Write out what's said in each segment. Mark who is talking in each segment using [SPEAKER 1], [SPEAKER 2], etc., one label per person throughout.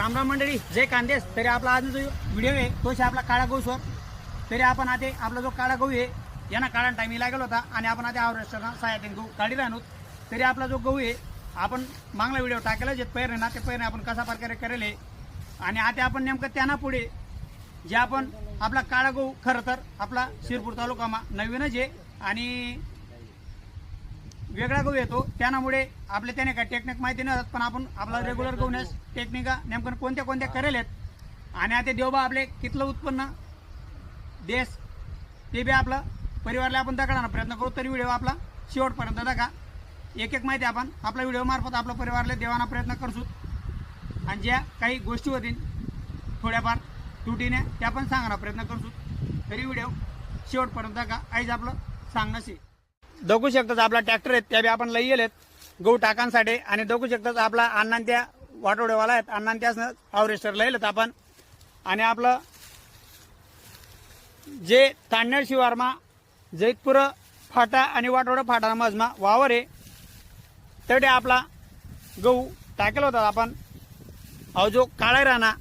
[SPEAKER 1] रामराम मंडळी, जय कांदेस. तरी आपला आज जो व्हिडिओ आहे तोच आपला काळा गहूसवर. तरी आपण आता आपला जो काळा गहू आहे यांना काढा टाइम लागेल होता आणि आपण आता हार्वेस्टरना साह्याने गहू काढी राहतो. तरी आपला जो गहू आहे आपण मागला व्हिडिओ टाकला जे पैर ना ते पैर आपण कसा प्रकारे करेल आणि आता आपण नेमकं त्यांना पुढे जे आपण आपला काळा गहू खरं तर आपला शिरपूर तालुकामा नवीनच आहे आणि वेगळा गहू येतो त्यामुळे आपले त्याने काय टेक्निक माहिती नसत, पण आपण आपला रेग्युलर गहूनेच टेक्निका नेमकं कोणत्या कोणत्या करेल आहेत आणि आता देवबा आपले कितलं उत्पन्न देश ते बी आपलं परिवारला आपण दाखवण्याचा प्रयत्न करू. तरी व्हिडिओ आपला शेवटपर्यंत दाखवा. एक एक माहिती आपण आपल्या व्हिडिओ मार्फत आपल्या परिवाराला देवाना प्रयत्न करतो आणि ज्या काही गोष्टी होतील थोड्याफार त्रुटीने त्या पण सांगण्याचा प्रयत्न करतो. तरी व्हिडिओ शेवटपर्यंत दाखवा. आईज आपलं सांगण्याची बघू शकतात आपला ट्रॅक्टर आहेत त्या बी आपण लई गेलेत गहू टाकांसाठी आणि बघू शकतात आपला अण्णा त्या वाटोडेवाला आहेत. अण्णा त्याच हार्वेस्टर लईलेत आपण आणि आपलं जे तांडळ शिवारमा जैतपूर फाटा आणि वाटोडा फाटा मजमा वावर आहे तेवढे आपला गहू टाकेल होता आपण. अहो जो काळा राणा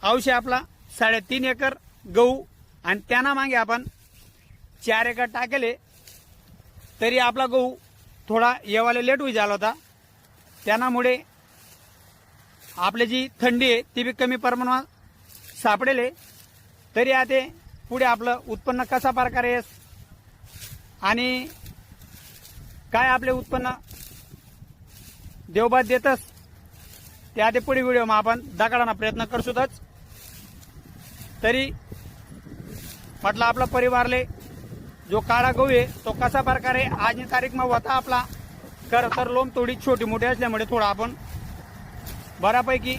[SPEAKER 1] अवशे आपला 3.5 एकर गहू आणि त्यांना मागे आपण 4 एकर टाकेले. तरी आपला गहू थोडा येवाले लेट होई झाला होता त्यामुळे आपली जी थंडी आहे ती बी कमी प्रमाणात सापडेले. तरी आता पुढे आपलं उत्पन्न कसा प्रकारे आणि काय आपले उत्पन्न देवबाद देतच त्या ते पुढे व्हिडिओ आपण दाखवण्याचा प्रयत्न करसूतच. तरी म्हटलं आपला परिवारले जो काळा गहू आहे तो कसा प्रकारे आजची तारीख में होता आपला खरं तर लोम थोडी छोटी मोठी असल्यामुळे थोडा आपण बऱ्यापैकी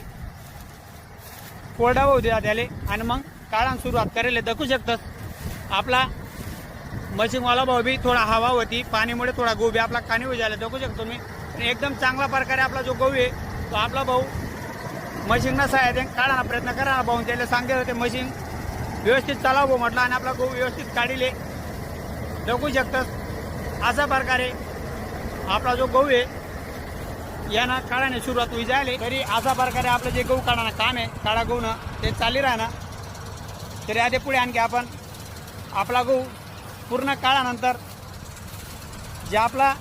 [SPEAKER 1] कोरडा होऊ द्या त्याले आणि मग काळान सुरुवात करेल. दाखवू शकतात आपला मशीनवाला भाऊ बी थोडा हवा होती पाणीमुळे थोडा गहू बी आपला काणी होई झाला. दाखवू शकतो मी एकदम चांगला प्रकारे आपला जो गहू आहे तो आपला भाऊ मशीनना सहाय्याने काढण्याचा प्रयत्न करा. भाऊ त्याला सांगते होते मशीन व्यवस्थित चालाव भाऊ म्हटलं आणि आपला गहू व्यवस्थित काढिले. बघू शकतात अशा प्रकारे आपला जो गहू आहे यांना काढाने सुरुवात होई जायले. तरी अशा प्रकारे आपलं जे गहू काढण्याचं काम आहे काळा गहूनं ते चालली राहणार. तरी आधी पुढे आणखी आपण आपला गहू पूर्ण काळानंतर जे आपला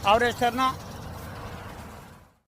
[SPEAKER 1] हार्वेस्टरनं